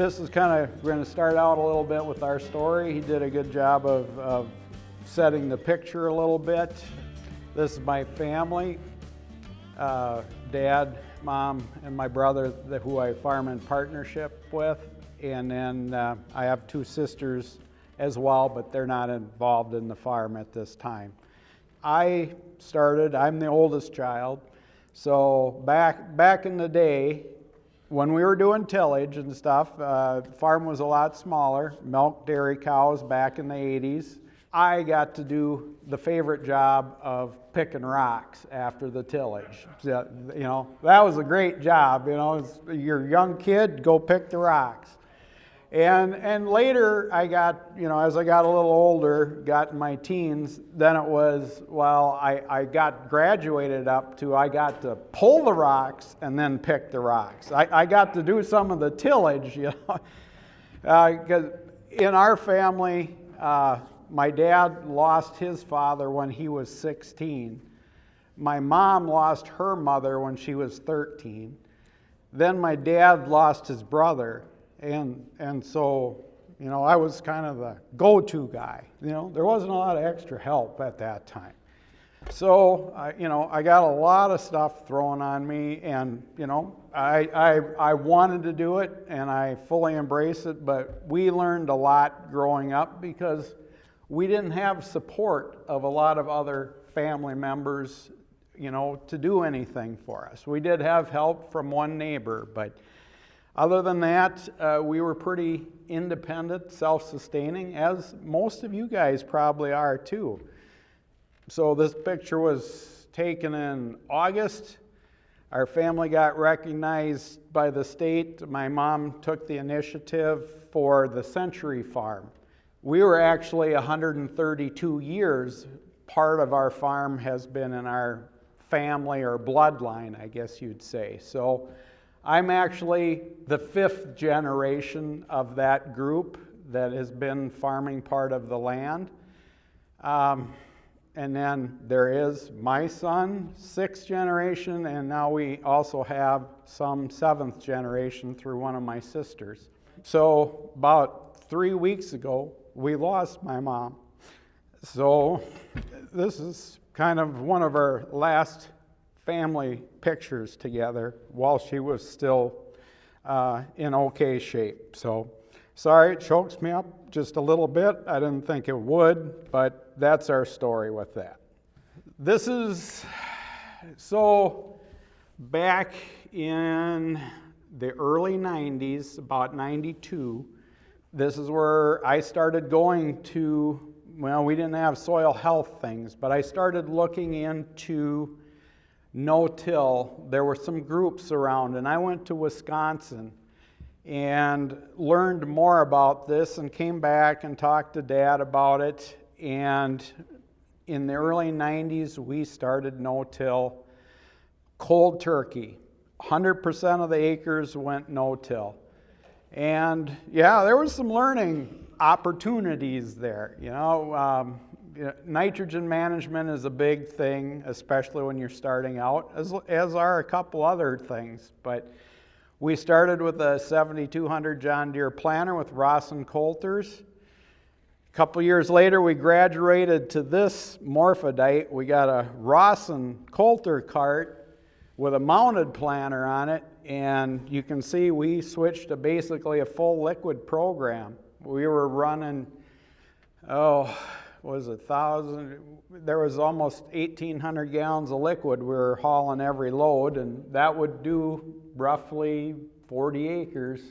This is we're going to start out a little bit with our story. He did a good job of setting the picture a little bit. This is my family, dad, mom, and my brother who I farm in partnership with. And then I have two sisters as well, but they're not involved in the farm at this time. I'm the oldest child, so back in the day, when we were doing tillage and stuff, the farm was a lot smaller, milk dairy cows back in the 80s. I got to do the favorite job of picking rocks after the tillage. You know, that was a great job, you know, you're a young kid, go pick the rocks. And later I got, you know, as I got a little older, got in my teens, then it was, well, I got graduated up to, I got to pull the rocks and then pick the rocks. I got to do some of the tillage, you know, because in our family, my dad lost his father when he was 16. My mom lost her mother when she was 13. Then my dad lost his brother. And so, you know, I was kind of the go-to guy. You know, there wasn't a lot of extra help at that time. So, you know, I got a lot of stuff thrown on me, and, you know, I wanted to do it, and I fully embrace it, but we learned a lot growing up because we didn't have support of a lot of other family members, you know, to do anything for us. We did have help from one neighbor, but other than that, we were pretty independent, self-sustaining, as most of you guys probably are too. So this picture was taken in August. Our family got recognized by the state. My mom took the initiative for the Century Farm. We were actually 132 years. Part of our farm has been in our family or bloodline, I guess you'd say. So I'm actually the 5th generation of that group that has been farming part of the land. And then there is my son, 6th generation, and now we also have some 7th generation through one of my sisters. So about 3 weeks ago, we lost my mom. So this is kind of one of our last family pictures together while she was still in okay shape. So sorry, it chokes me up just a little bit. I didn't think it would, but that's our story with that. This is, so back in the early 90s, about 92, this is where I started going to, well, we didn't have soil health things, but I started looking into no-till. There were some groups around, and I went to Wisconsin and learned more about this and came back and talked to Dad about it. And in the early 90s, we started no-till cold turkey. 100% of the acres went no-till. And yeah, there was some learning opportunities there, you know. Nitrogen management is a big thing, especially when you're starting out, as are a couple other things. But we started with a 7200 John Deere planter with Ross and Coulters. A couple years later, we graduated to this Morphodite. We got a Ross and Coulter cart with a mounted planter on it, and you can see we switched to basically a full liquid program. We were running, was 1,000, there was almost 1,800 gallons of liquid we were hauling every load, and that would do roughly 40 acres.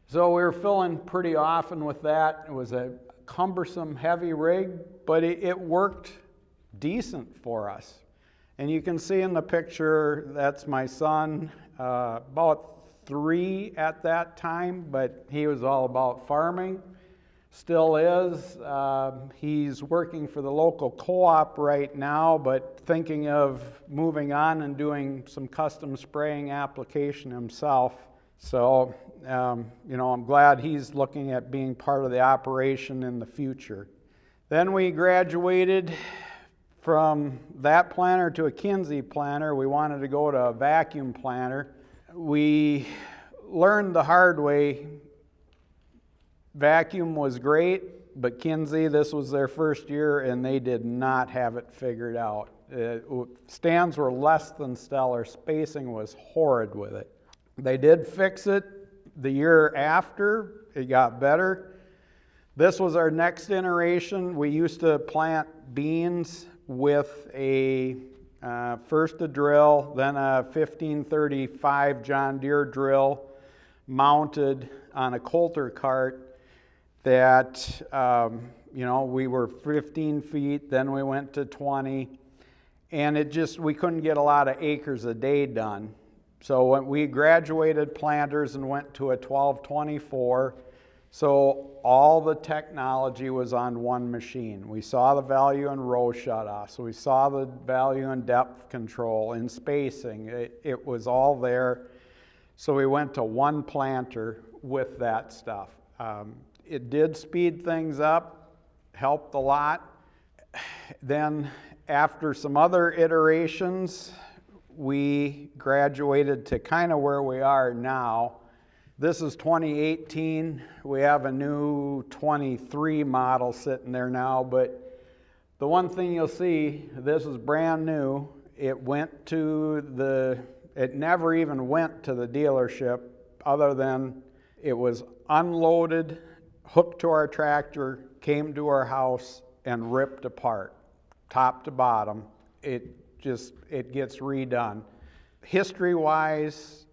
So we were filling pretty often with that. It was a cumbersome, heavy rig, but it worked decent for us. And you can see in the picture, that's my son, about 3 at that time, but he was all about farming. Still is. He's working for the local co-op right now, but thinking of moving on and doing some custom spraying application himself. So, you know, I'm glad he's looking at being part of the operation in the future. Then we graduated from that planter to a Kinsey planter. We wanted to go to a vacuum planter. We learned the hard way Vacuum was great, but Kinsey, this was their first year, and they did not have it figured out. Stands were less than stellar. Spacing was horrid with it. They did fix it the year after. It got better. This was our next iteration. We used to plant beans with first a drill, then a 1535 John Deere drill mounted on a coulter cart that, we were 15 feet, then we went to 20, and we couldn't get a lot of acres a day done. So when we graduated planters and went to a 1224, so all the technology was on one machine. We saw the value in row shutoffs. We saw the value in depth control, in spacing. It was all there. So we went to one planter with that stuff. It did speed things up, helped a lot. Then after some other iterations, we graduated to kind of where we are now. This is 2018. We have a new 23 model sitting there now, but the one thing you'll see, this is brand new. It never even went to the dealership, other than it was unloaded, hooked to our tractor, came to our house, and ripped apart, top to bottom. It gets redone. History-wise,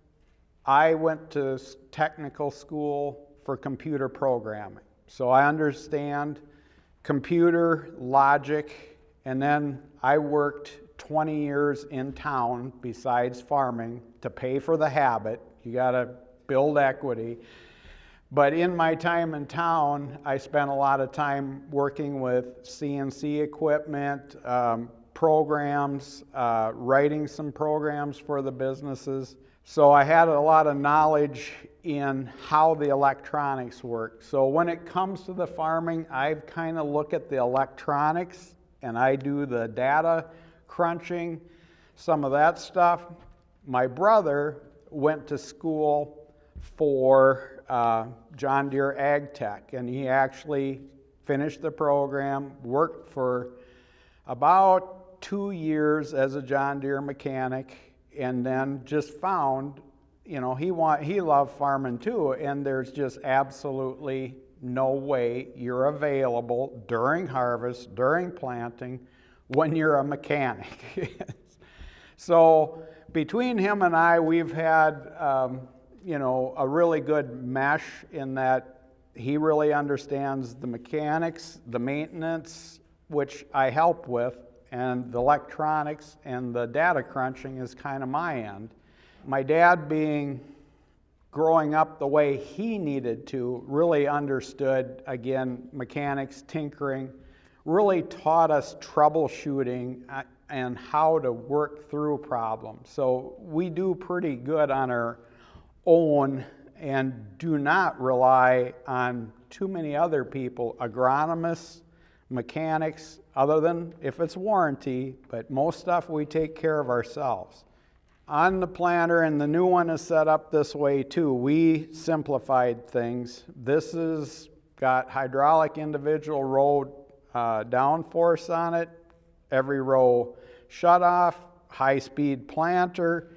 I went to technical school for computer programming. So I understand computer logic, and then I worked 20 years in town besides farming to pay for the habit. You gotta build equity. But in my time in town, I spent a lot of time working with CNC equipment, programs, writing some programs for the businesses. So I had a lot of knowledge in how the electronics work. So when it comes to the farming, I kind of look at the electronics and I do the data crunching, some of that stuff. My brother went to school for John Deere Ag Tech, and he actually finished the program, worked for about 2 years as a John Deere mechanic, and then just found, he loved farming too, and there's just absolutely no way you're available during harvest, during planting, when you're a mechanic. So between him and I, we've had, a really good mesh in that he really understands the mechanics, the maintenance, which I help with, and the electronics and the data crunching is kind of my end. My dad, growing up the way he needed to, really understood, again, mechanics, tinkering, really taught us troubleshooting and how to work through problems. So we do pretty good on our own and do not rely on too many other people, agronomists, mechanics, other than if it's warranty, but most stuff we take care of ourselves. On the planter, and the new one is set up this way too, we simplified things. This has got hydraulic individual row downforce on it, every row shut off, high-speed planter,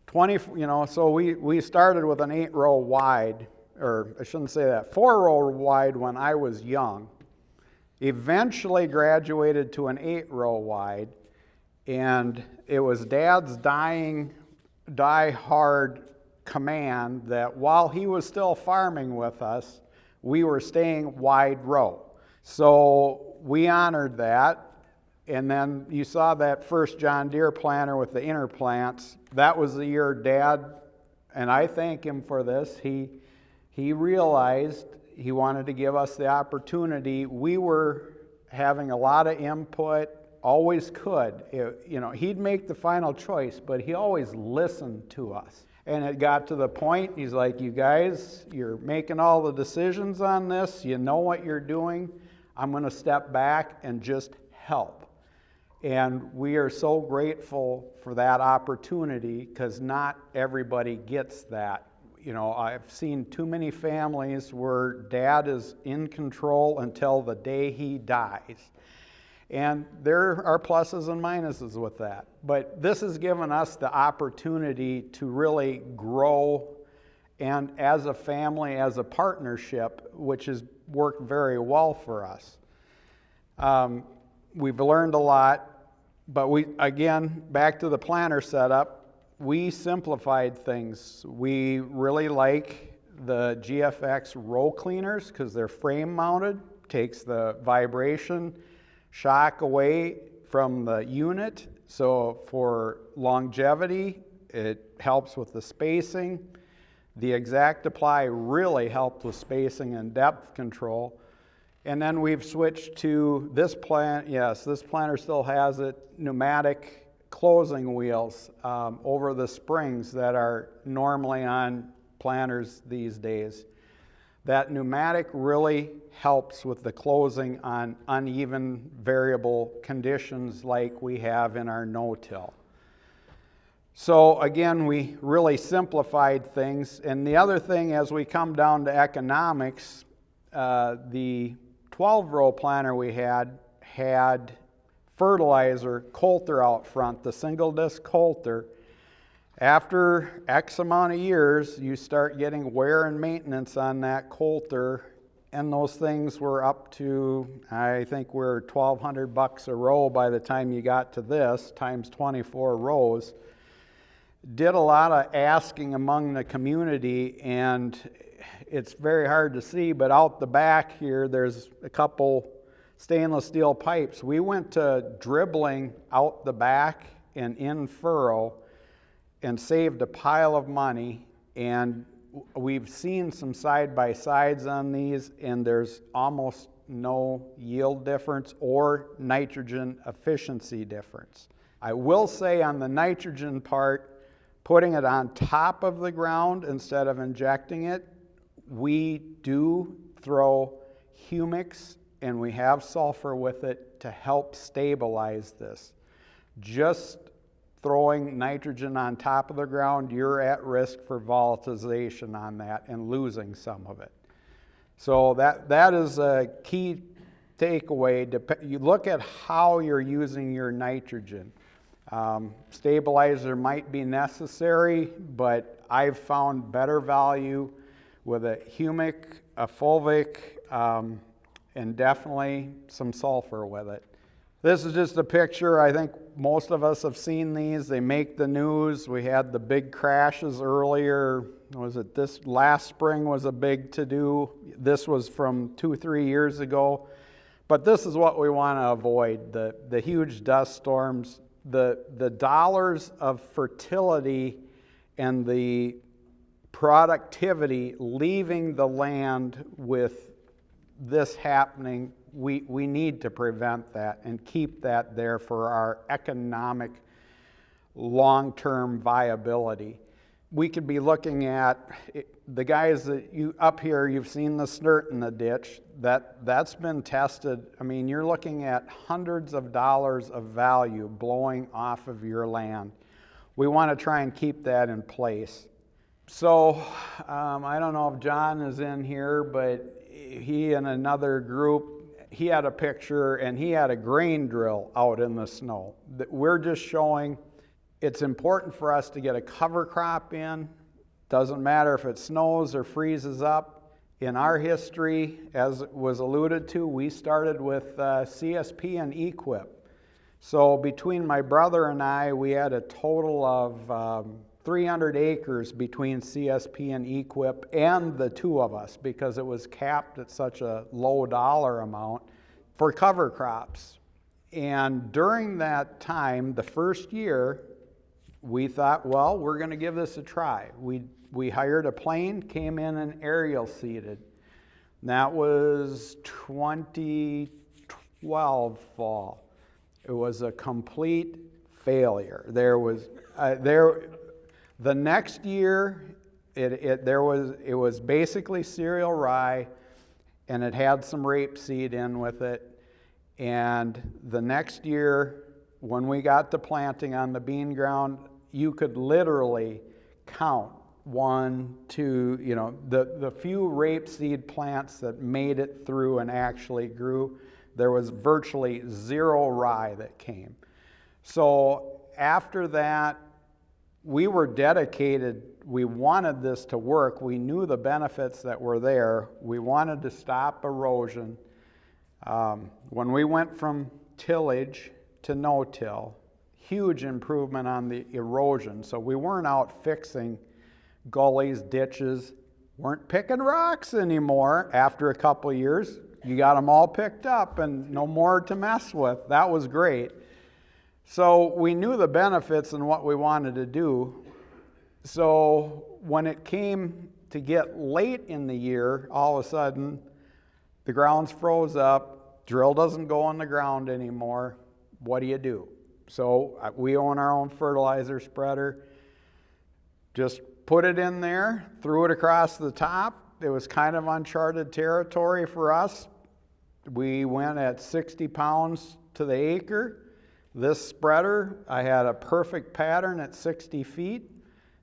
20, so we started with an 8-row wide, or I shouldn't say that, 4-row wide when I was young. Eventually graduated to an 8-row wide, and it was Dad's die-hard command that while he was still farming with us, we were staying wide row. So we honored that, and then you saw that first John Deere planter with the inner plants. That was the year Dad, and I thank him for this, he realized he wanted to give us the opportunity. We were having a lot of input, always could. He'd make the final choice, but he always listened to us. And it got to the point, he's like, you guys, you're making all the decisions on this. You know what you're doing. I'm going to step back and just help. And we are so grateful for that opportunity because not everybody gets that. I've seen too many families where dad is in control until the day he dies. And there are pluses and minuses with that. But this has given us the opportunity to really grow, and as a family, as a partnership, which has worked very well for us. We've learned a lot, but again, back to the planter setup, we simplified things. We really like the GFX row cleaners because they're frame mounted, takes the vibration shock away from the unit. So for longevity, it helps with the spacing. The Exact Apply really helped with spacing and depth control. And then we've switched to this this planter still has it, pneumatic closing wheels over the springs that are normally on planters these days. That pneumatic really helps with the closing on uneven variable conditions like we have in our no-till. So again, we really simplified things. And the other thing, as we come down to economics, the 12-row planter we had fertilizer coulter out front, the single disc coulter. After X amount of years, you start getting wear and maintenance on that coulter, and those things were up to, I think we're $1,200 a row by the time you got to this, times 24 rows. Did a lot of asking among the community, and it's very hard to see, but out the back here, there's a couple stainless steel pipes. We went to dribbling out the back and in furrow and saved a pile of money, and we've seen some side-by-sides on these, and there's almost no yield difference or nitrogen efficiency difference. I will say on the nitrogen part, putting it on top of the ground instead of injecting it, we do throw humics and we have sulfur with it to help stabilize this. Just throwing nitrogen on top of the ground, you're at risk for volatilization on that and losing some of it. So that is a key takeaway. You look at how you're using your nitrogen. Stabilizer might be necessary, but I've found better value with a humic, a fulvic, and definitely some sulfur with it. This is just a picture. I think most of us have seen these. They make the news. We had the big crashes earlier. This last spring was a big to-do. This was from 2-3 years ago. But this is what we want to avoid, the huge dust storms, the dollars of fertility and the productivity leaving the land with this happening. We need to prevent that and keep that there for our economic long-term viability. We could be looking at the guys that up here, you've seen the snert in the ditch. That's been tested. I mean, you're looking at hundreds of dollars of value blowing off of your land. We want to try and keep that in place. So I don't know if John is in here, but he and another group, he had a picture and he had a grain drill out in the snow. We're just showing it's important for us to get a cover crop in. Doesn't matter if it snows or freezes up. In our history, as was alluded to, we started with CSP and Equip. So between my brother and I, we had a total of 300 acres between CSP and Equip and the two of us because it was capped at such a low dollar amount for cover crops. And during that time, the first year, we thought, well, we're going to give this a try. We hired a plane, came in and aerial seeded. That was 2012 fall. It was a complete failure. The next year, it was basically cereal rye, and it had some rapeseed in with it. And the next year, when we got to planting on the bean ground, you could literally count one, two, the few rapeseed plants that made it through and actually grew, there was virtually zero rye that came. So after that, we were dedicated. We wanted this to work. We knew the benefits that were there. We wanted to stop erosion. When we went from tillage to no-till, huge improvement on the erosion. So we weren't out fixing gullies, ditches, weren't picking rocks anymore. After a couple of years, you got them all picked up and no more to mess with. That was great. So we knew the benefits and what we wanted to do. So when it came to get late in the year, all of a sudden, the ground's froze up, drill doesn't go in the ground anymore. What do? So we own our own fertilizer spreader. Just put it in there, threw it across the top. It was kind of uncharted territory for us. We went at 60 pounds to the acre. This spreader, I had a perfect pattern at 60 feet.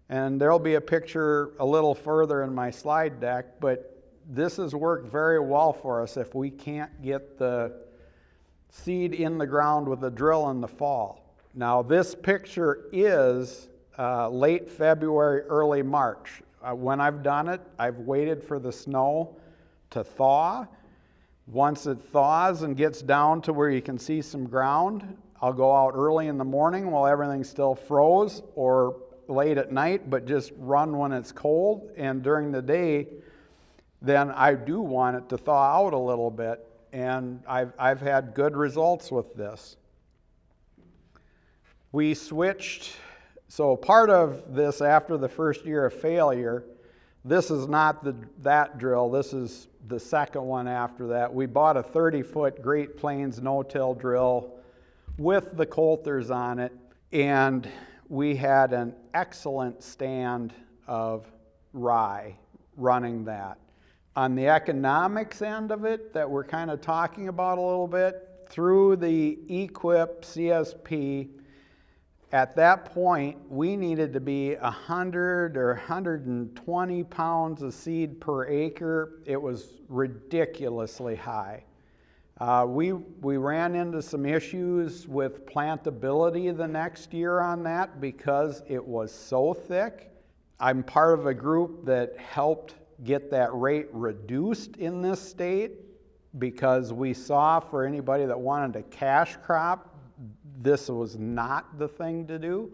And there'll be a picture a little further in my slide deck, but this has worked very well for us if we can't get the seed in the ground with a drill in the fall. Now this picture is late February, early March. When I've done it, I've waited for the snow to thaw. Once it thaws and gets down to where you can see some ground, I'll go out early in the morning while everything's still froze, or late at night, but just run when it's cold. And during the day, then I do want it to thaw out a little bit. And I've had good results with this. We switched, so part of this after the first year of failure, this is not that drill, this is the second one after that. We bought a 30-foot Great Plains no-till drill with the coulters on it, and we had an excellent stand of rye running that. On the economics end of it that we're kind of talking about a little bit, through the EQIP CSP, at that point we needed to be 100 or 120 pounds of seed per acre. It was ridiculously high. We ran into some issues with plantability the next year on that because it was so thick. I'm part of a group that helped get that rate reduced in this state because we saw for anybody that wanted a cash crop, this was not the thing to do.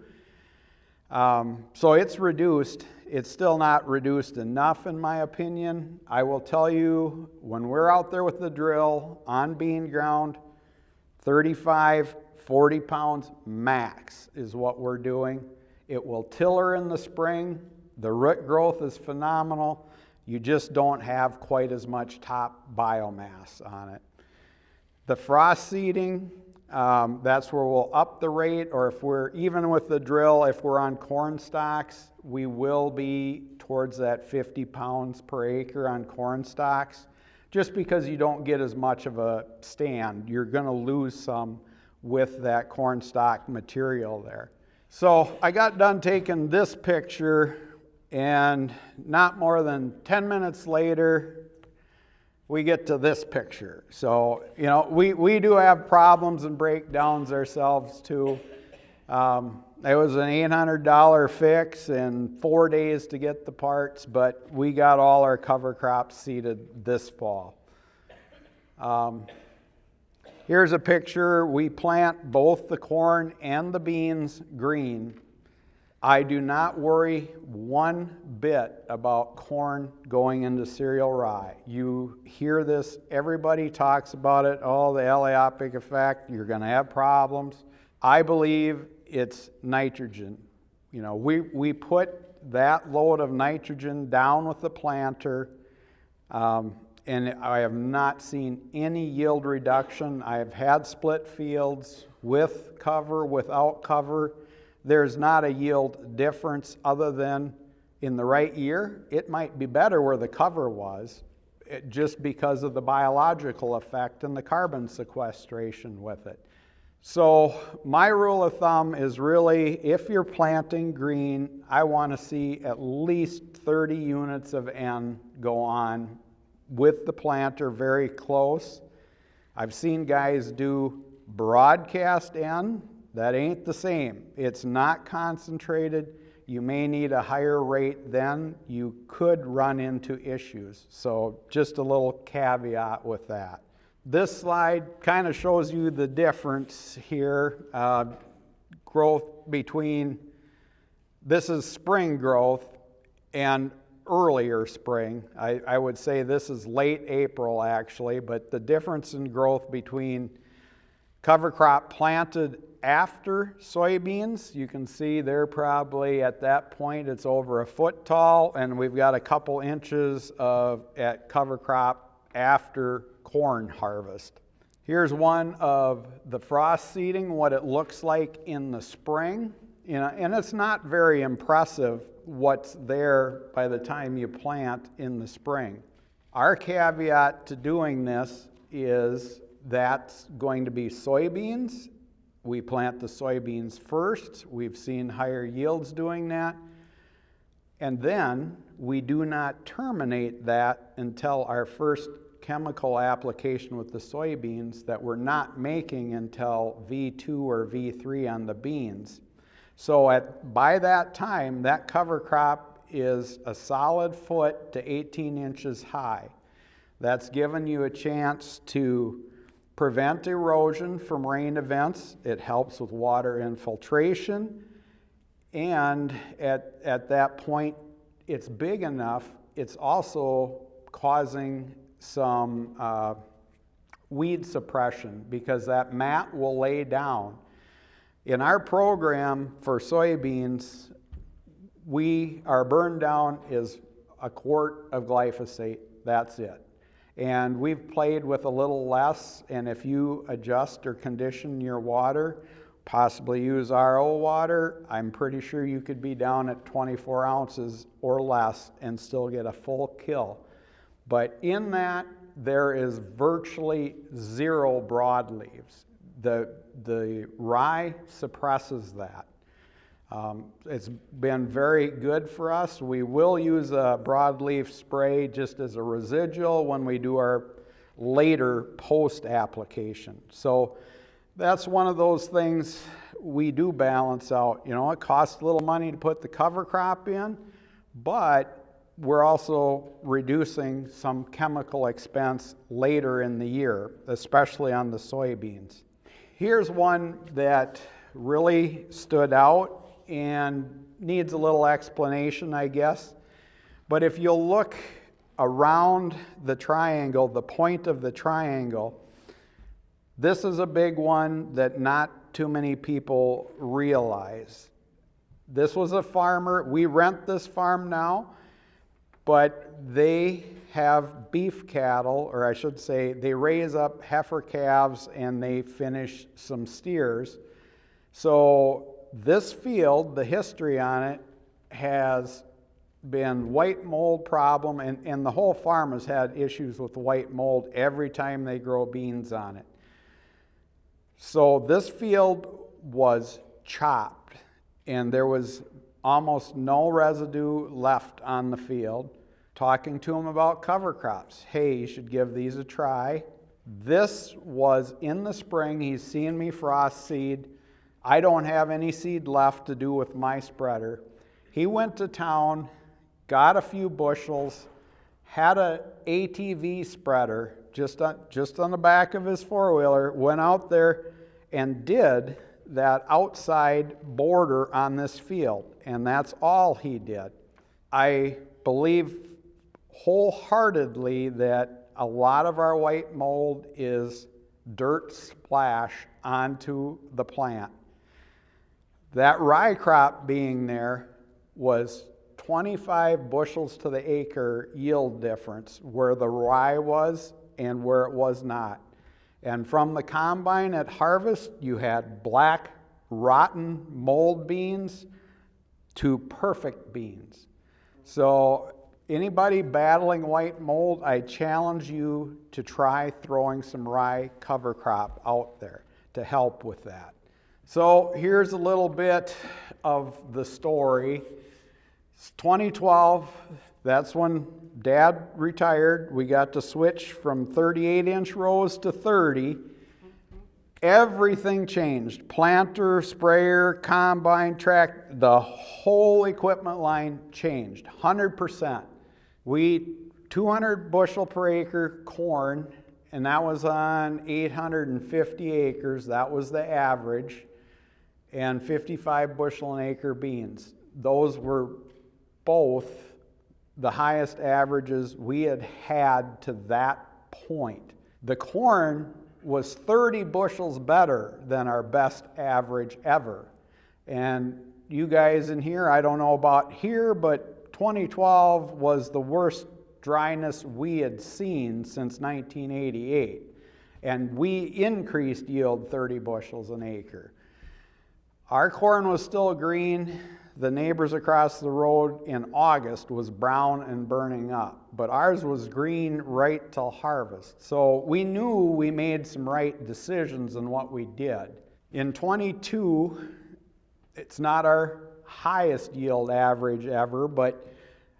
So it's reduced. It's still not reduced enough in my opinion. I will tell you, when we're out there with the drill on bean ground, 35, 40 pounds max is what we're doing. It will tiller in the spring. The root growth is phenomenal. You just don't have quite as much top biomass on it. The frost seeding, that's where we'll up the rate, or if we're, even with the drill, if we're on corn stalks, we will be towards that 50 pounds per acre on corn stalks. Just because you don't get as much of a stand, you're going to lose some with that corn stalk material there. So I got done taking this picture, and not more than 10 minutes later, we get to this picture. So, we do have problems and breakdowns ourselves too. It was an $800 fix and 4 days to get the parts, but we got all our cover crops seeded this fall. Here's a picture. We plant both the corn and the beans green. I do not worry one bit about corn going into cereal rye. You hear this, everybody talks about it, oh, the aleopic effect, you're going to have problems. I believe it's nitrogen. We put that load of nitrogen down with the planter, and I have not seen any yield reduction. I have had split fields with cover, without cover. There's not a yield difference other than in the right year, it might be better where the cover was, just because of the biological effect and the carbon sequestration with it. So my rule of thumb is really, if you're planting green, I want to see at least 30 units of N go on with the planter very close. I've seen guys do broadcast N. That ain't the same. It's not concentrated. You may need a higher rate then. You could run into issues. So just a little caveat with that. This slide kind of shows you the difference here. Growth between, this is spring growth and earlier spring. I would say this is late April actually, but the difference in growth between cover crop planted after soybeans, you can see they're probably at that point it's over a foot tall, and we've got a couple inches at cover crop after corn harvest. Here's one of the frost seeding, what it looks like in the spring. And it's not very impressive what's there by the time you plant in the spring. Our caveat to doing this is that's going to be soybeans. We plant the soybeans first. We've seen higher yields doing that. And then we do not terminate that until our first chemical application with the soybeans that we're not making until V2 or V3 on the beans. So by that time, that cover crop is a solid foot to 18 inches high. That's given you a chance to prevent erosion from rain events. It helps with water infiltration. And at that point, it's big enough, it's also causing some weed suppression because that mat will lay down. In our program for soybeans, our burn down is a quart of glyphosate, that's it. And we've played with a little less, and if you adjust or condition your water, possibly use RO water, I'm pretty sure you could be down at 24 ounces or less and still get a full kill. But in that, there is virtually zero broadleaves. The rye suppresses that. It's been very good for us. We will use a broadleaf spray just as a residual when we do our later post application. So that's one of those things we do balance out. You know, it costs a little money to put the cover crop in, but we're also reducing some chemical expense later in the year, especially on the soybeans. Here's one that really stood out and needs a little explanation, I guess. But if you'll look around the triangle, the point of the triangle, this is a big one that not too many people realize. This was a farmer, we rent this farm now, but they have beef cattle, or I should say, they raise up heifer calves and they finish some steers. So this field, the history on it, has been white mold problem, and the whole farm has had issues with white mold every time they grow beans on it. So this field was chopped, and there was almost no residue left on the field. Talking to him about cover crops. Hey, you should give these a try. This was in the spring. He's seeing me frost seed. I don't have any seed left to do with my spreader. He went to town, got a few bushels, had a ATV spreader just on the back of his four-wheeler, went out there and did that outside border on this field, and that's all he did. I believe wholeheartedly that a lot of our white mold is dirt splash onto the plant. That rye crop being there was 25 bushels to the acre yield difference where the rye was and where it was not. And from the combine at harvest, you had black, rotten mold beans to perfect beans. So anybody battling white mold, I challenge you to try throwing some rye cover crop out there. to help with that. So here's a little bit of the story. It's 2012, that's when Dad retired. We got to switch from 38-inch rows to 30. Everything changed. Planter, sprayer, combine, track, the whole equipment line changed, 100%. 200 bushel per acre corn, and that was on 850 acres. That was the average. And 55 bushel an acre beans. Those were both the highest averages we had to that point. The corn was 30 bushels better than our best average ever. And you guys in here, I don't know about here, but 2012 was the worst dryness we had seen since 1988. And we increased yield 30 bushels an acre. Our corn was still green. The neighbors across the road in August was brown and burning up, but ours was green right till harvest. So we knew we made some right decisions in what we did. In 22, it's not our highest yield average ever, but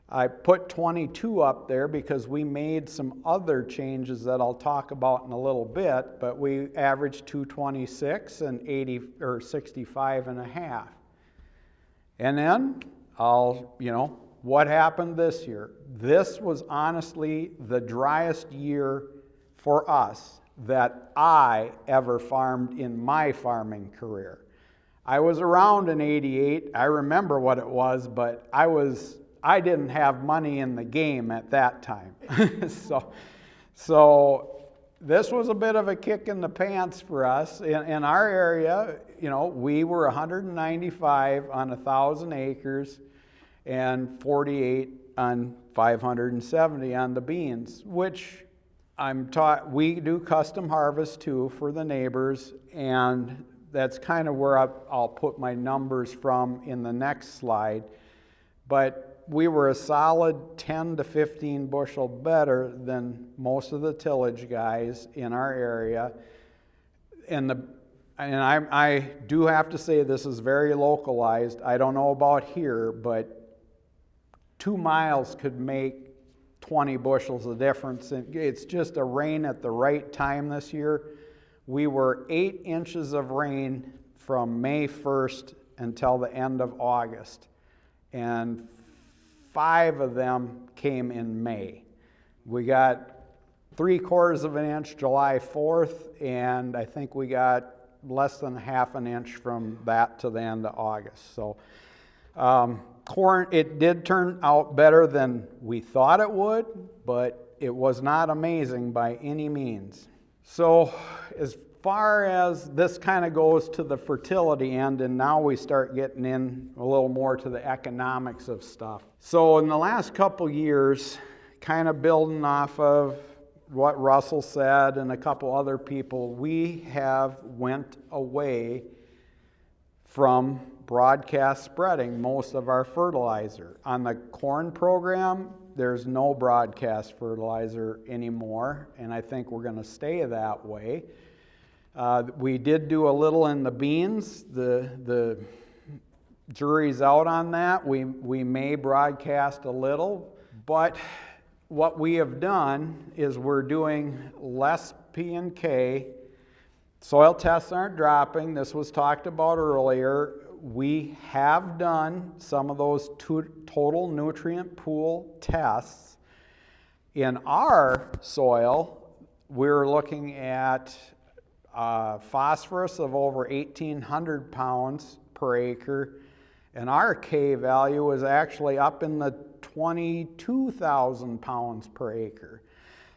I put 22 up there because we made some other changes that I'll talk about in a little bit, but we averaged 226 and 65 and a half. And then what happened this year? This was honestly the driest year for us that I ever farmed in my farming career. I was around in 88. I remember what it was, but I didn't have money in the game at that time. So this was a bit of a kick in the pants for us. In our area, we were 195 on 1,000 acres and 48 on 570 on the beans, which I'm taught we do custom harvest too for the neighbors, and that's kind of where I'll put my numbers from in the next slide. But we were a solid 10 to 15 bushel better than most of the tillage guys in our area. And I do have to say this is very localized. I don't know about here, but 2 miles could make 20 bushels of difference. And it's just a rain at the right time this year. We were 8 inches of rain from May 1st until the end of August. And 5 of them came in May. We got 3/4 of an inch July 4th, and I think we got less than 1/2 an inch from that to the end of August. So corn, it did turn out better than we thought it would, but it was not amazing by any means. So as far as this kind of goes to the fertility end, and now we start getting in a little more to the economics of stuff. So in the last couple years, kind of building off of what Russell said and a couple other people, we have went away from broadcast spreading most of our fertilizer. On the corn program, there's no broadcast fertilizer anymore, and I think we're going to stay that way. We did do a little in the beans. The jury's out on that. We may broadcast a little, but what we have done is we're doing less P&K. Soil tests aren't dropping. This was talked about earlier. We have done some of those total nutrient pool tests. In our soil, we're looking at phosphorus of over 1,800 pounds per acre, and our K value is actually up in the 22,000 pounds per acre.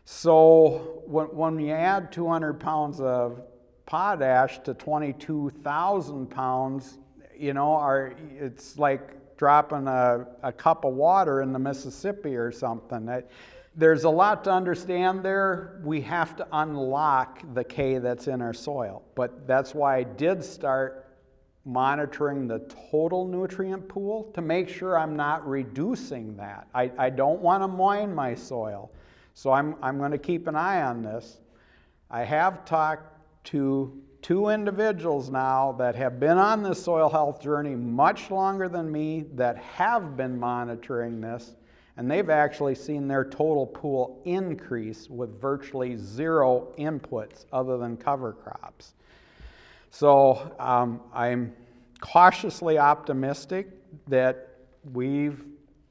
So when you add 200 pounds of potash to 22,000 pounds, it's like dropping a cup of water in the Mississippi or something. There's a lot to understand there. We have to unlock the K that's in our soil. But that's why I did start monitoring the total nutrient pool to make sure I'm not reducing that. I don't want to mine my soil. So I'm going to keep an eye on this. I have talked to two individuals now that have been on this soil health journey much longer than me that have been monitoring this, and they've actually seen their total pool increase with virtually zero inputs other than cover crops. So I'm cautiously optimistic that we've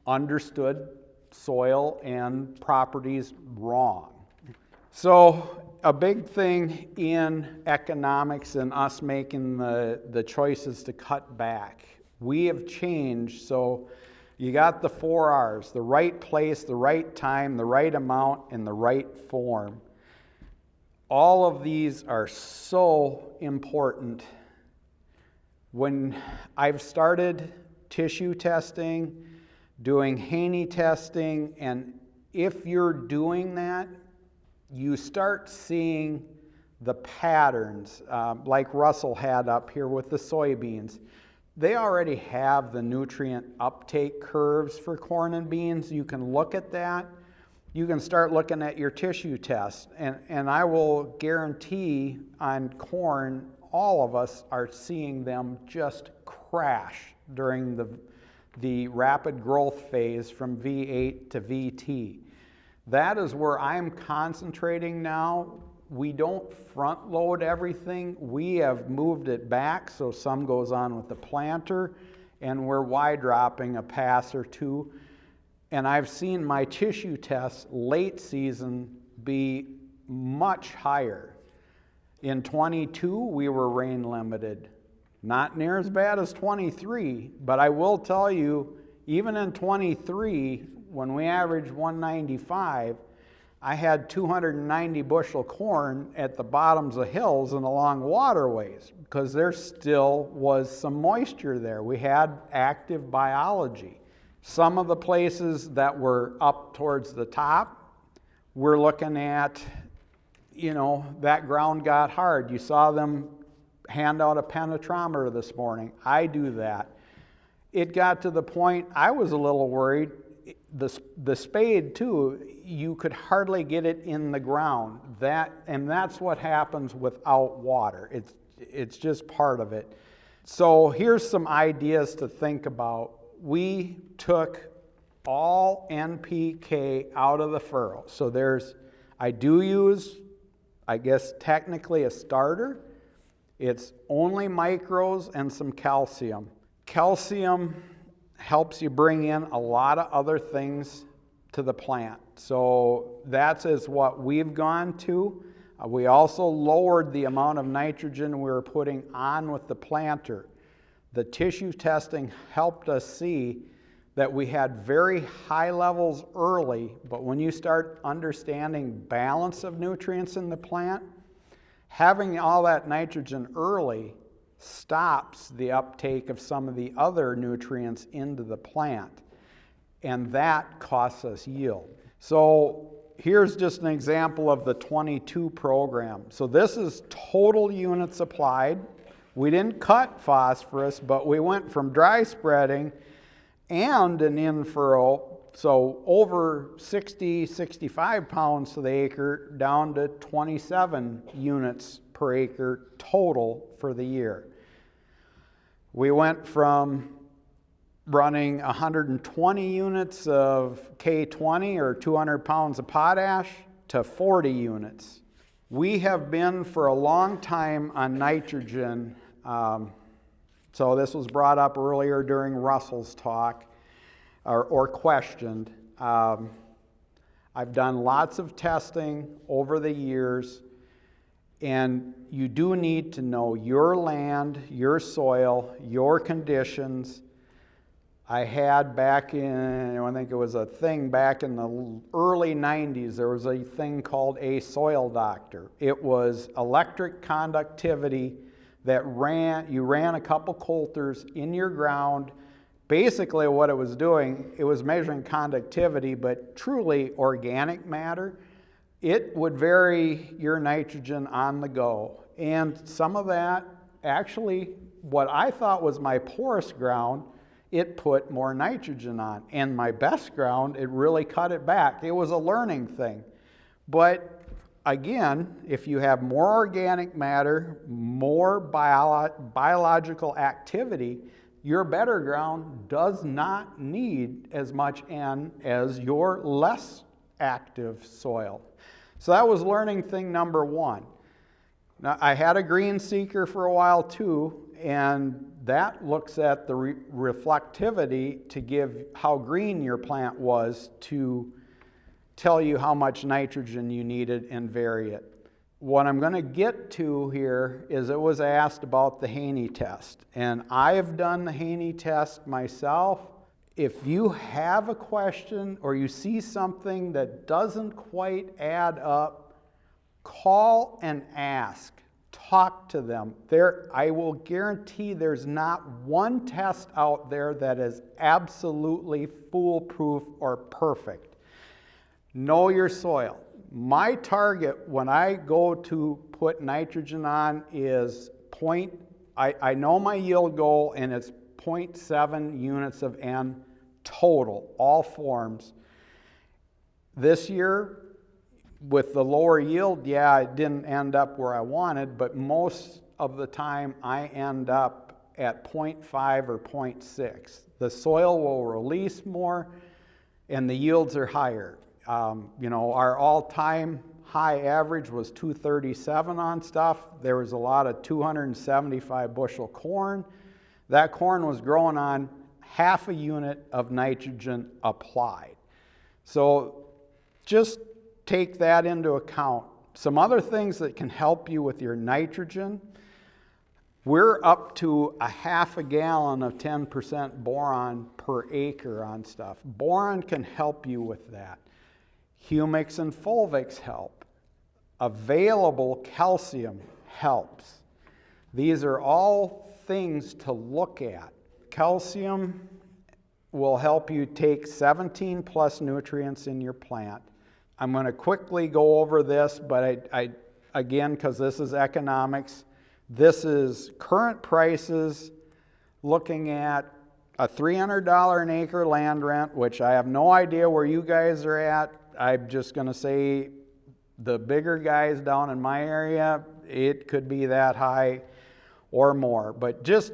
understood soil and properties wrong. So a big thing in economics and us making the choices to cut back, we have changed. So you got the 4 R's, the right place, the right time, the right amount, and the right form. All of these are so important. When I've started tissue testing, doing Haney testing, and if you're doing that, you start seeing the patterns, like Russell had up here with the soybeans. They already have the nutrient uptake curves for corn and beans. You can look at that. You can start looking at your tissue test. And I will guarantee on corn, all of us are seeing them just crash during the rapid growth phase from V8 to VT. That is where I'm concentrating now. We don't front load everything. We have moved it back so some goes on with the planter, and we're wide dropping a pass or two. And I've seen my tissue tests late season be much higher. In 22, we were rain limited. Not near as bad as 23, but I will tell you, even in 23, when we averaged 195, I had 290 bushel corn at the bottoms of hills and along waterways because there still was some moisture there. We had active biology. Some of the places that were up towards the top, we're looking at, that ground got hard. You saw them hand out a penetrometer this morning. I do that. It got to the point I was a little worried. The spade too, you could hardly get it in the ground. That's what happens without water. It's just part of it. So here's some ideas to think about. We took all NPK out of the furrow. So I do use, I guess technically a starter. It's only micros and some calcium. Calcium helps you bring in a lot of other things to the plant. So that's what we've gone to. We also lowered the amount of nitrogen we were putting on with the planter. The tissue testing helped us see that we had very high levels early, but when you start understanding balance of nutrients in the plant, having all that nitrogen early stops the uptake of some of the other nutrients into the plant, and that costs us yield. So here's just an example of the 22 program. So this is total units applied. We didn't cut phosphorus, but we went from dry spreading and an in-furrow, so over 60, 65 pounds to the acre, down to 27 units per acre total for the year. We went from running 120 units of K20 or 200 pounds of potash to 40 units. We have been for a long time on nitrogen. So this was brought up earlier during Russell's talk or questioned. I've done lots of testing over the years, and you do need to know your land, your soil, your conditions. I had back in, I think it was a thing back in the early 90s, there was a thing called a soil doctor. It was electric conductivity that you ran a couple coulters in your ground. Basically what it was doing, it was measuring conductivity, but truly organic matter. It would vary your nitrogen on the go. And some of that, actually, what I thought was my poorest ground, it put more nitrogen on. And my best ground, it really cut it back. It was a learning thing. But again, if you have more organic matter, more biological activity, your better ground does not need as much N as your less active soil. So that was learning thing number one. Now, I had a green seeker for a while too, and that looks at the reflectivity to give how green your plant was to tell you how much nitrogen you needed and vary it. What I'm going to get to here is it was asked about the Haney test, and I have done the Haney test myself. If you have a question or you see something that doesn't quite add up, call and ask. Talk to them. I will guarantee there's not one test out there that is absolutely foolproof or perfect. Know your soil. My target when I go to put nitrogen on is I know my yield goal, and it's 0.7 units of N total, all forms. This year, with the lower yield, yeah, it didn't end up where I wanted, but most of the time I end up at 0.5 or 0.6. The soil will release more and the yields are higher. Our all-time high average was 237 on stuff. There was a lot of 275 bushel corn. That corn was growing on half a unit of nitrogen applied. So just take that into account. Some other things that can help you with your nitrogen, we're up to a half a gallon of 10% boron per acre on stuff. Boron can help you with that. Humics and fulvics help. Available calcium helps. These are all things to look at. Calcium will help you take 17 plus nutrients in your plant. I'm going to quickly go over this, but again, because this is economics, this is current prices looking at a $300 an acre land rent, which I have no idea where you guys are at. I'm just going to say the bigger guys down in my area, it could be that high or more. But just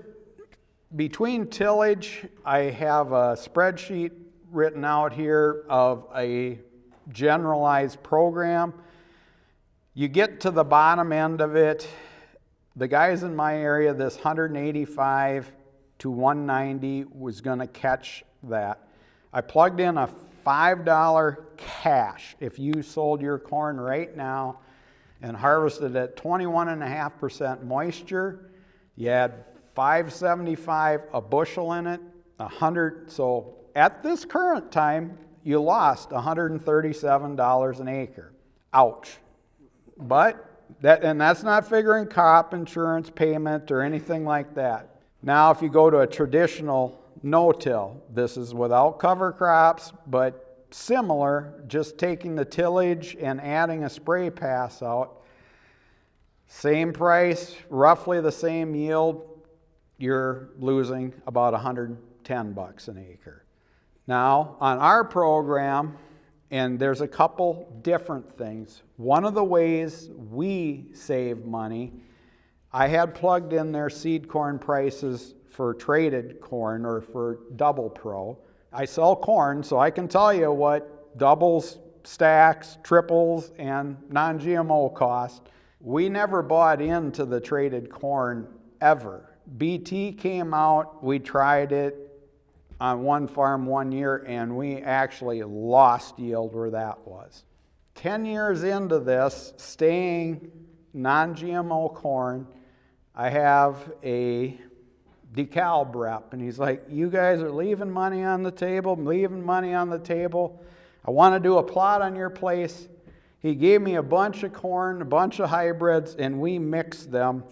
between tillage, I have a spreadsheet written out here of a generalized program. You get to the bottom end of it, the guys in my area, this 185 to 190 was going to catch that. I plugged in a $5 cash. If you sold your corn right now and harvested at 21.5% moisture, you had $5.75 a bushel in it, 100. So at this current time, you lost $137 an acre. Ouch. But that's not figuring crop insurance payment or anything like that. Now, if you go to a traditional no-till, this is without cover crops, but similar, just taking the tillage and adding a spray pass out. Same price, roughly the same yield, you're losing about $110 an acre. Now, on our program, and there's a couple different things. One of the ways we save money, I had plugged in their seed corn prices for traded corn or for double pro. I sell corn, so I can tell you what doubles, stacks, triples, and non-GMO cost. We never bought into the traded corn ever. BT came out, we tried it on one farm 1 year, and we actually lost yield where that was. 10 years into this, staying non-GMO corn, I have a DeKalb rep, and he's like, you guys are leaving money on the table, I want to do a plot on your place. He gave me a bunch of corn, a bunch of hybrids, and we mixed them,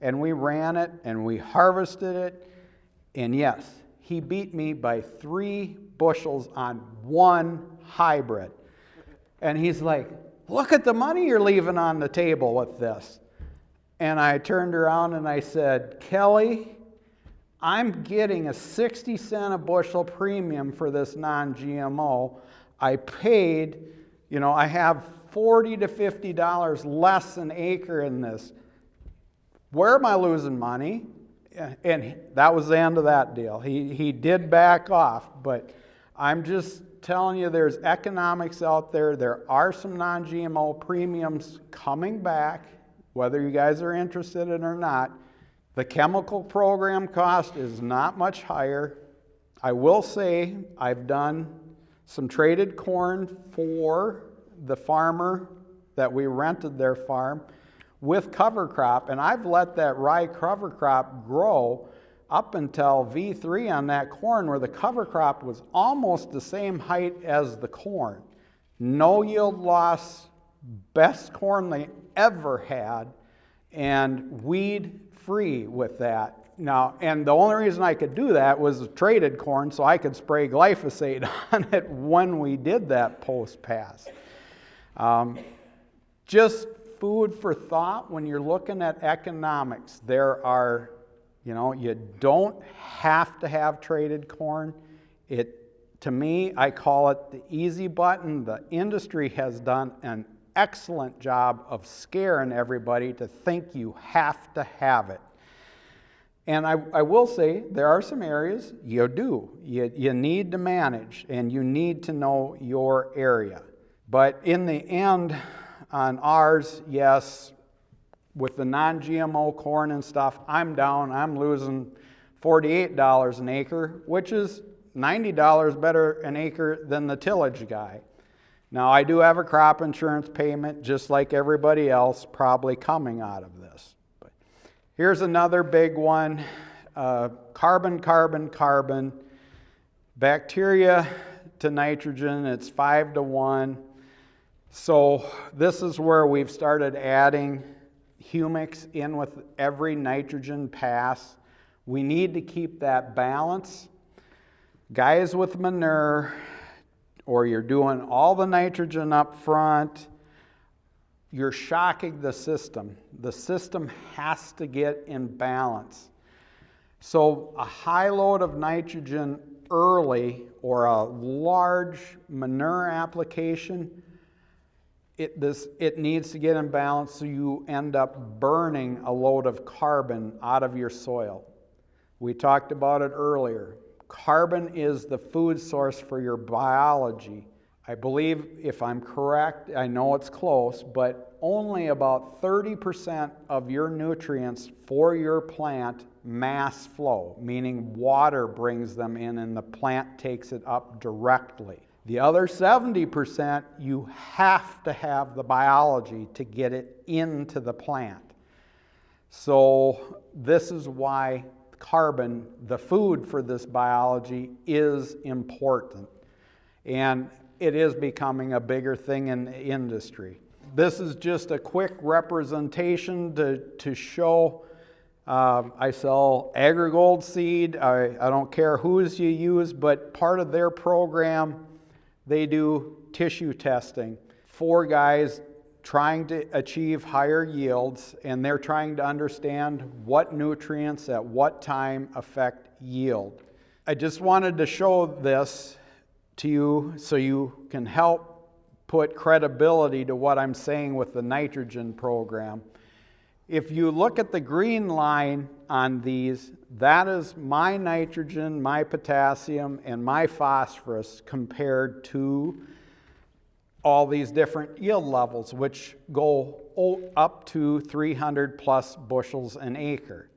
and we ran it, and we harvested it, and yes, he beat me by 3 bushels on one hybrid. And he's like, look at the money you're leaving on the table with this. And I turned around and I said, Kelly, I'm getting a 60 cent a bushel premium for this non-GMO. I paid, I have $40 to $50 less an acre in this. Where am I losing money? And that was the end of that deal. He did back off, but I'm just telling you there's economics out there. There are some non-GMO premiums coming back, whether you guys are interested in it or not. The chemical program cost is not much higher. I will say I've done some traded corn for the farmer that we rented their farm with cover crop, and I've let that rye cover crop grow up until V3 on that corn, where the cover crop was almost the same height as the corn. No yield loss, best corn they ever had, and weed free with that. Now, and the only reason I could do that was traded corn, so I could spray glyphosate on it when we did that post-pass. Just food for thought when you're looking at economics. There are, you don't have to have traded corn. To me, I call it the easy button. The industry has done an excellent job of scaring everybody to think you have to have it. And I will say there are some areas you do. You need to manage, and you need to know your area. But in the end, on ours, yes, with the non-GMO corn and stuff, I'm down. I'm losing $48 an acre, which is $90 better an acre than the tillage guy. Now, I do have a crop insurance payment, just like everybody else, probably coming out of this. But here's another big one. Carbon, carbon, carbon. Bacteria to nitrogen, it's 5 to 1. So this is where we've started adding humics in with every nitrogen pass. We need to keep that balance. Guys with manure, or you're doing all the nitrogen up front, you're shocking the system. The system has to get in balance. So a high load of nitrogen early or a large manure application, it needs to get in balance, so you end up burning a load of carbon out of your soil. We talked about it earlier. Carbon is the food source for your biology. I believe, if I'm correct, I know it's close, but only about 30% of your nutrients for your plant mass flow, meaning water brings them in and the plant takes it up directly. The other 70%, you have to have the biology to get it into the plant. So this is why carbon, the food for this biology, is important. And it is becoming a bigger thing in the industry. This is just a quick representation to show. I sell AgriGold seed. I don't care whose you use, but part of their program, they do tissue testing for guys trying to achieve higher yields, and they're trying to understand what nutrients at what time affect yield. I just wanted to show this to you so you can help put credibility to what I'm saying with the nitrogen program. If you look at the green line on these, that is my nitrogen, my potassium, and my phosphorus compared to all these different yield levels, which go up to 300 plus bushels an acre.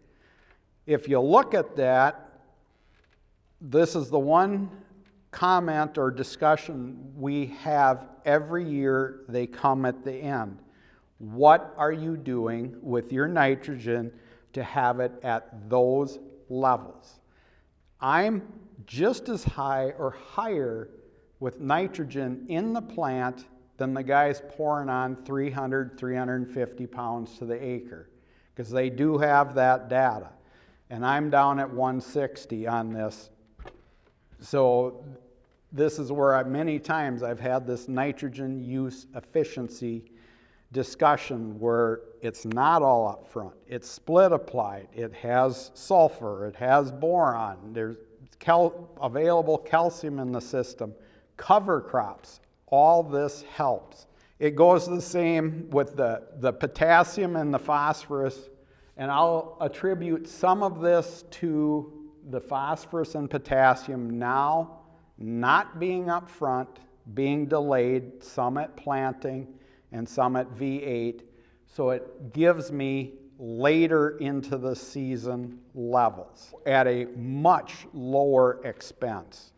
If you look at that, this is the one comment or discussion we have every year. They come at the end. What are you doing with your nitrogen to have it at those levels? I'm just as high or higher with nitrogen in the plant than the guys pouring on 300, 350 pounds to the acre, because they do have that data. And I'm down at 160 on this. So this is where many times I've had this nitrogen use efficiency discussion where it's not all up front. It's split applied. It has sulfur. It has boron. There's available calcium in the system. Cover crops. All this helps. It goes the same with the potassium and the phosphorus, and I'll attribute some of this to the phosphorus and potassium now not being up front, being delayed, some at planting and some at V8, so it gives me later into the season levels at a much lower expense.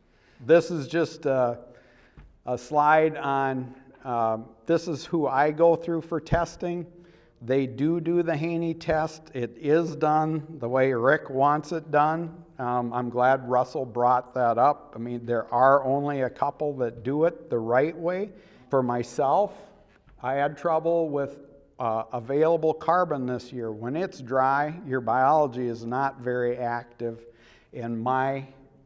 This is just a slide on, this is who I go through for testing. They do the Haney test. It is done the way Rick wants it done. I'm glad Russell brought that up. I mean, there are only a couple that do it the right way. For myself, I had trouble with available carbon this year. When it's dry, your biology is not very active, and my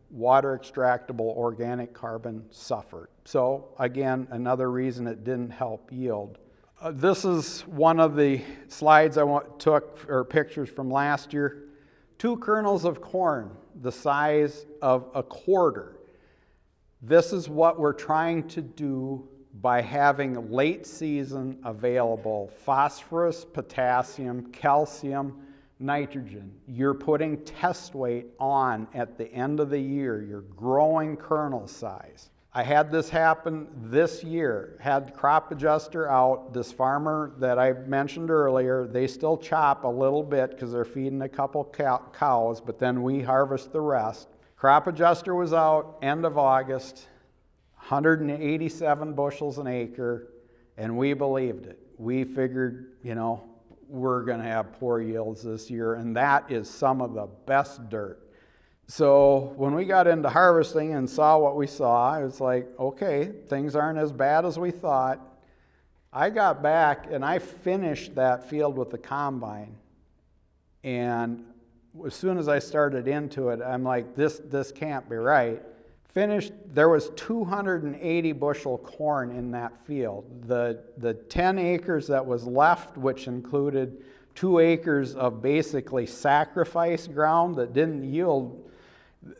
water extractable organic carbon suffered. So again, another reason it didn't help yield. This is one of the slides I took, or pictures from last year. 2 kernels of corn, the size of a quarter. This is what we're trying to do by having late season available phosphorus, potassium, calcium, nitrogen. You're putting test weight on at the end of the year. You're growing kernel size. I had this happen this year, had crop adjuster out. This farmer that I mentioned earlier, they still chop a little bit because they're feeding a couple cows, but then we harvest the rest. Crop adjuster was out end of August, 187 bushels an acre, and we believed it. We figured, we're going to have poor yields this year, and that is some of the best dirt. So when we got into harvesting and saw what we saw, it was like, okay, things aren't as bad as we thought. I got back and I finished that field with the combine. And as soon as I started into it, I'm like, this can't be right. Finished, there was 280 bushel corn in that field. The 10 acres that was left, which included 2 acres of basically sacrifice ground that didn't yield.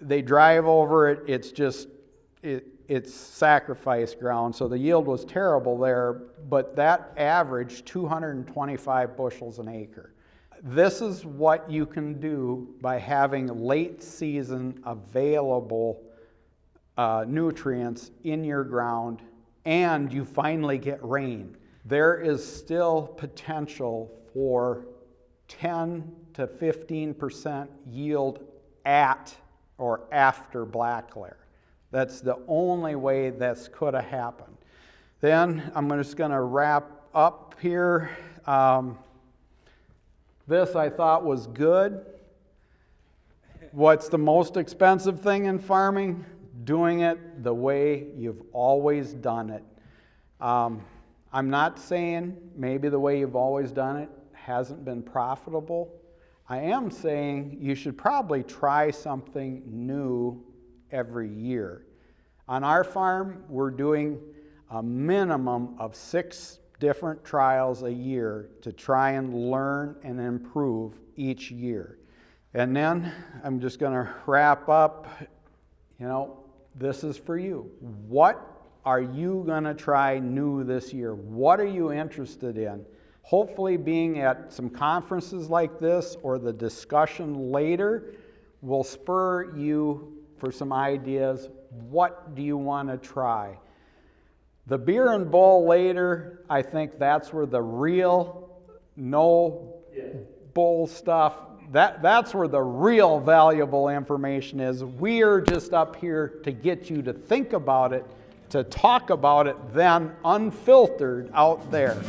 They drive over it, it's sacrifice ground, so the yield was terrible there, but that averaged 225 bushels an acre. This is what you can do by having late season available nutrients in your ground, and you finally get rain. There is still potential for 10 to 15% yield at or after black layer. That's the only way this could have happened. Then I'm just going to wrap up here. This I thought was good. What's the most expensive thing in farming? Doing it the way you've always done it. I'm not saying maybe the way you've always done it hasn't been profitable. I am saying you should probably try something new every year. On our farm, we're doing a minimum of 6 different trials a year to try and learn and improve each year. And then I'm just going to wrap up. This is for you. What are you going to try new this year? What are you interested in? Hopefully being at some conferences like this or the discussion later will spur you for some ideas. What do you want to try? The beer and bowl later, I think that's where the real bowl stuff, that's where the real valuable information is. We're just up here to get you to think about it, to talk about it, then unfiltered out there.